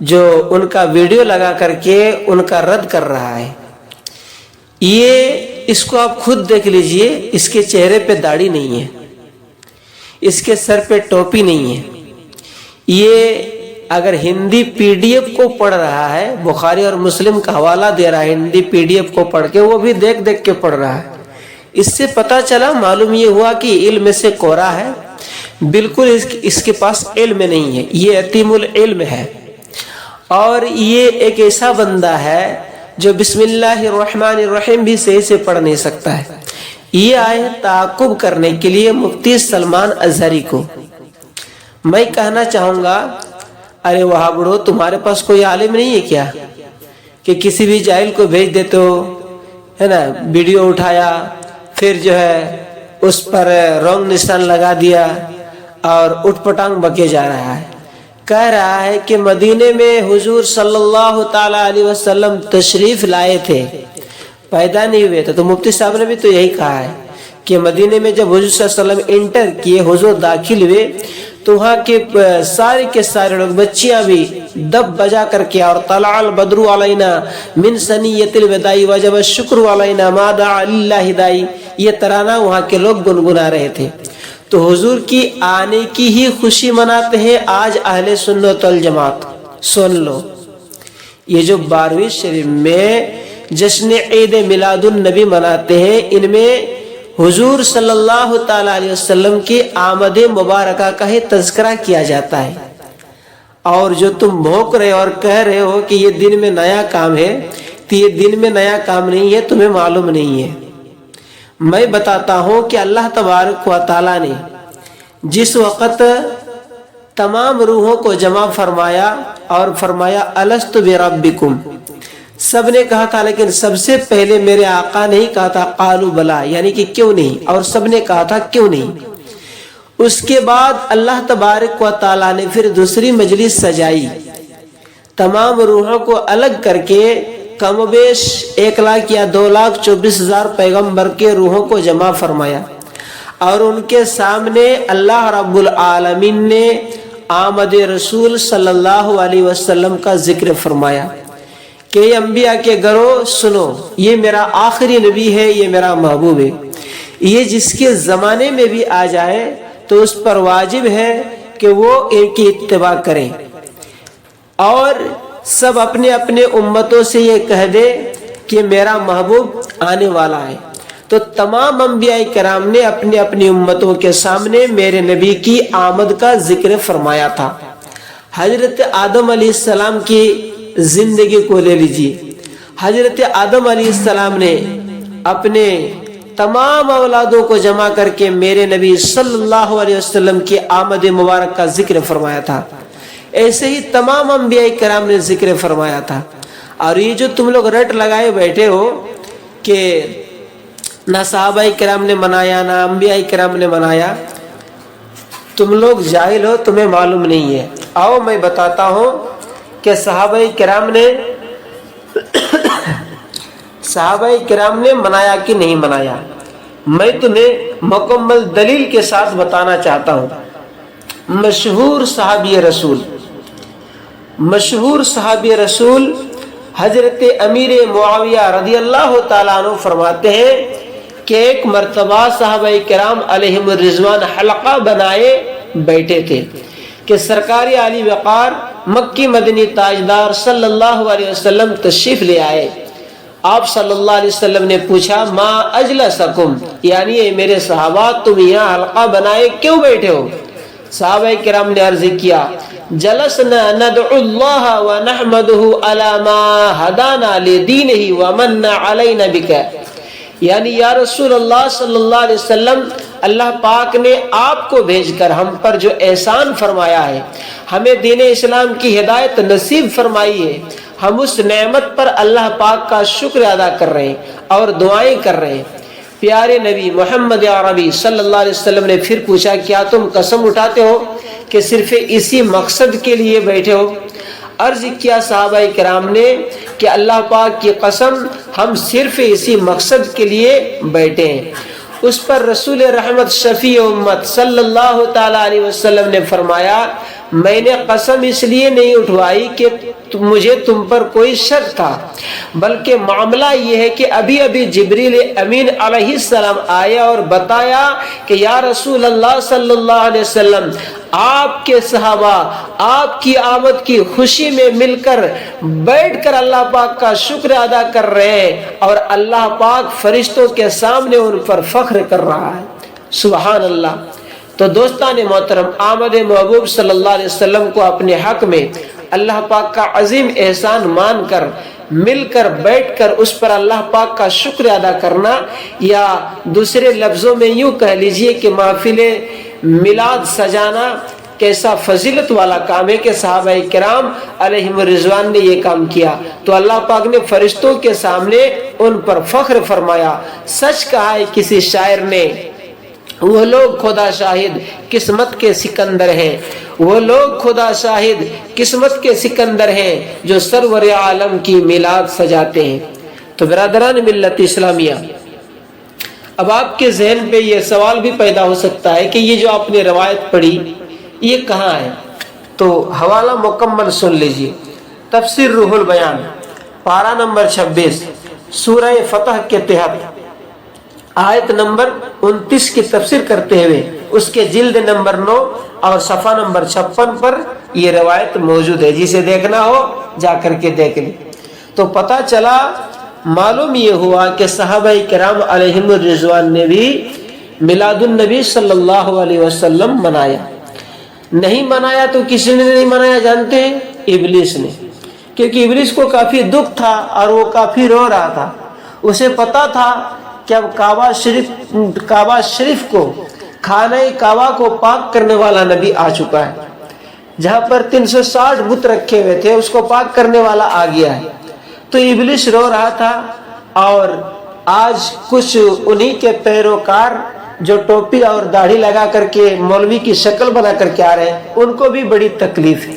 جو ان کا ویڈیو لگا کر کے ان کا رد کر رہا ہے، یہ اس کو آپ خود دیکھ لیجئے، اس کے چہرے پہ داڑھی نہیں ہے، اس کے سر پہ ٹوپی نہیں ہے. یہ اگر ہندی پی ڈی ایف کو پڑھ رہا ہے، بخاری اور مسلم کا حوالہ دے رہا ہے ہندی پی ڈی ایف کو پڑھ کے، وہ بھی دیکھ دیکھ کے پڑھ رہا ہے. اس سے پتہ چلا، معلوم یہ ہوا کہ علم سے کوڑا ہے، بالکل اس کے پاس علم نہیں ہے، یہ یتیم العلم ہے. اور یہ ایک ایسا بندہ ہے جو بسم اللہ الرحمن الرحیم بھی صحیح سے پڑھ نہیں سکتا ہے. یہ آئے تعاقب کرنے کے لیے مفتی سلمان اظہری کو. میں کہنا چاہوں گا، ارے وہابڑو، تمہارے پاس کوئی عالم نہیں ہے کیا کہ کسی بھی جاہل کو بھیج دیتے ہو، ہے نا، ویڈیو اٹھایا، پھر جو ہے اس پر رونگ نشان لگا دیا اور اٹھ پٹانگ بکے جا رہا ہے. کہہ رہا ہے کہ مدینے میں حضور صلی اللہ تعالی علیہ وسلم تشریف لائے تھے، پیدا نہیں ہوئے تھے. تو مفتی صاحب نے بھی تو یہی کہا ہے کہ مدینے میں جب حضور صلی اللہ علیہ وسلم انٹر کیے، حضور داخل ہوئے، تو وہاں کے سارے لوگ، بچیاں بھی دب بجا کر کے، اور طلع البدر علینا من ثنیۃ الوداع وجب الشکر علینا ما دعا للہ داعی، یہ ترانہ وہاں کے لوگ گنگنا رہے تھے. تو حضور کی آنے کی ہی خوشی مناتے ہیں آج اہل سنت والجماعت. سن لو، یہ جو 12ویں شریف میں جشن عید میلاد النبی مناتے ہیں، ان میں حضور صلی اللہ تعالی علیہ وسلم کی آمد مبارکہ کا ہی تذکرہ کیا جاتا ہے. اور جو تم بھونک رہے اور کہہ رہے ہو کہ یہ دن میں نیا کام ہے، تو یہ دن میں نیا کام نہیں ہے، تمہیں معلوم نہیں ہے. میں بتاتا ہوں کہ اللہ تبارک و تعالیٰ نے جس وقت تمام روحوں کو جمع فرمایا اور فرمایا الست بربکم، سب نے کہا تھا، لیکن سب سے پہلے میرے آقا نے ہی کہا تھا قالوا بلا، یعنی کہ کیوں نہیں، اور سب نے کہا تھا کیوں نہیں. اس کے بعد اللہ تبارک و تعالیٰ نے پھر دوسری مجلس سجائی، تمام روحوں کو الگ کر کے کم و بیش 1,00,000 یا 2,24,000 پیغمبر کے روحوں کو جمع فرمایا، اور ان کے سامنے اللہ رب العالمین نے آمد رسول صلی اللہ علیہ وسلم کا ذکر فرمایا کہ یہ انبیاء کے گروہ سنو، یہ میرا آخری نبی ہے، یہ میرا محبوب ہے. یہ جس کے زمانے میں بھی آ جائے تو اس پر واجب ہے کہ وہ ان کی اتباع کریں، اور سب اپنے اپنے امتوں سے یہ کہہ دے کہ میرا محبوب آنے والا ہے. تو تمام انبیاء کرام نے اپنی اپنی امتوں کے سامنے میرے نبی کی آمد کا ذکر فرمایا تھا. حضرت آدم علیہ السلام کی زندگی کو لے لیجیے. حضرت آدم علیہ السلام نے اپنے تمام اولادوں کو جمع کر کے میرے نبی صلی اللہ علیہ وسلم کی آمد مبارک کا ذکر فرمایا تھا. ایسے ہی تمام انبیاء کرام نے ذکر فرمایا تھا. اور یہ جو تم لوگ رٹ لگائے بیٹھے ہو کہ نہ صحابہ کرام نے منایا نہ انبیاء کرام نے منایا، تم لوگ جاہل ہو، تمہیں معلوم نہیں ہے. آؤ میں بتاتا ہوں کہ صحابہ کرام نے منایا کہ نہیں منایا. میں تمہیں مکمل دلیل کے ساتھ بتانا چاہتا ہوں. مشہور صحابی رسول حضرت امیر معاویہ رضی اللہ تعالیٰ عنہ فرماتے ہیں کہ ایک مرتبہ صحابہ کرام علیہم الرضوان حلقہ بنائے بیٹھے تھے کہ سرکار علی وقار مکی مدنی تاجدار صلی اللہ علیہ وسلم تشریف لے آئے. آپ صلی اللہ علیہ وسلم نے پوچھا ما اجلسکم، یعنی اے میرے صحابہ تم یہاں حلقہ بنائے کیوں بیٹھے ہو؟ صحابہ کرام نے عرض کیا جلسنا ندعو اللہ ونحمدہ علی ما ہدانا لدینہ ومن علینا بک، یعنی یا رسول اللہ صلی اللہ علیہ وسلم، اللہ پاک نے آپ کو بھیج کر ہم پر جو احسان فرمایا ہے، ہمیں دین اسلام کی ہدایت نصیب فرمائی ہے، ہم اس نعمت پر اللہ پاک کا شکر ادا کر رہے ہیں اور دعائیں کر رہے ہیں. پیارے نبی محمد عربی صلی اللہ علیہ وسلم نے پھر پوچھا کیا تم قسم اٹھاتے ہو کہ صرف اسی مقصد کے لیے بیٹھے ہو؟ عرض کیا صحابہ کرام نے کہ اللہ پاک کی قسم ہم صرف اسی مقصد کے لیے بیٹھے ہیں. اس پر رسول رحمت شفیع امت صلی اللہ تعالی علیہ وسلم نے فرمایا میں نے قسم اس لیے نہیں اٹھوائی کہ مجھے تم پر کوئی شک تھا، بلکہ معاملہ یہ ہے کہ ابھی ابھی جبریل امین علیہ السلام آیا اور بتایا کہ یا رسول اللہ صلی اللہ علیہ وسلم، آپ کے صحابہ آپ کی آمد کی خوشی میں مل کر بیٹھ کر اللہ پاک کا شکر ادا کر رہے ہیں، اور اللہ پاک فرشتوں کے سامنے ان پر فخر کر رہا ہے۔ سبحان اللہ۔ تو دوستان محترم، آمد محبوب صلی اللہ علیہ وسلم کو اپنے حق میں اللہ پاک کا عظیم احسان مان کر مل کر بیٹھ کر اس پر اللہ پاک کا شکر ادا کرنا، یا دوسرے لفظوں میں یوں کہہ لیجئے کہ محفل میلاد سجانا کیسا فضیلت والا کام ہے کہ صحابہ کرام علیہم الرضوان نے یہ کام کیا، تو اللہ پاک نے فرشتوں کے سامنے ان پر فخر فرمایا۔ سچ کہا ہے کسی شاعر نے، وہ لوگ خدا شاہد قسمت کے سکندر ہیں، وہ لوگ خدا شاہد قسمت کے سکندر ہیں جو سرور عالم کی میلاد سجاتے ہیں۔ تو برادران ملت اسلامیہ، اب آپ کے ذہن پہ یہ سوال بھی پیدا ہو سکتا ہے کہ یہ جو آپ نے روایت پڑھی یہ کہاں ہے؟ تو حوالہ مکمل سن لیجیے۔ تفسیر روح البیان، پارہ نمبر 26، سورہ فتح کے تحت آیت نمبر 29 کی تفسیر کرتے ہوئے اس کے جلد نمبر 9 اور صفحہ نمبر 56 پر یہ روایت موجود ہے، جسے دیکھنا ہو جا کر کے دیکھ لیں۔ تو پتہ چلا، معلوم یہ ہوا کہ صحابہ کرام علیہم الرضوان نے بھی میلاد النبی صلی اللہ علیہ وسلم منایا۔ نہیں منایا تو کسی نے نہیں منایا جانتے ہیں؟ ابلیس نے، کیونکہ ابلیس کو کافی دکھ تھا اور وہ کافی رو رہا تھا۔ اسے پتا تھا کہ اب کعبہ شریف کو، خانہ کعبہ کو پاک کرنے والا نبی آ چکا ہے۔ جہاں پر 360 بت رکھے ہوئے تھے اس کو پاک کرنے والا آ گیا ہے۔ تو ابلیس رو رہا تھا، اور آج کچھ انہی کے پیروکار جو ٹوپی اور داڑھی لگا کر کے مولوی کی شکل بنا کر کے آ رہے ہیں، ان کو بھی بڑی تکلیف ہے۔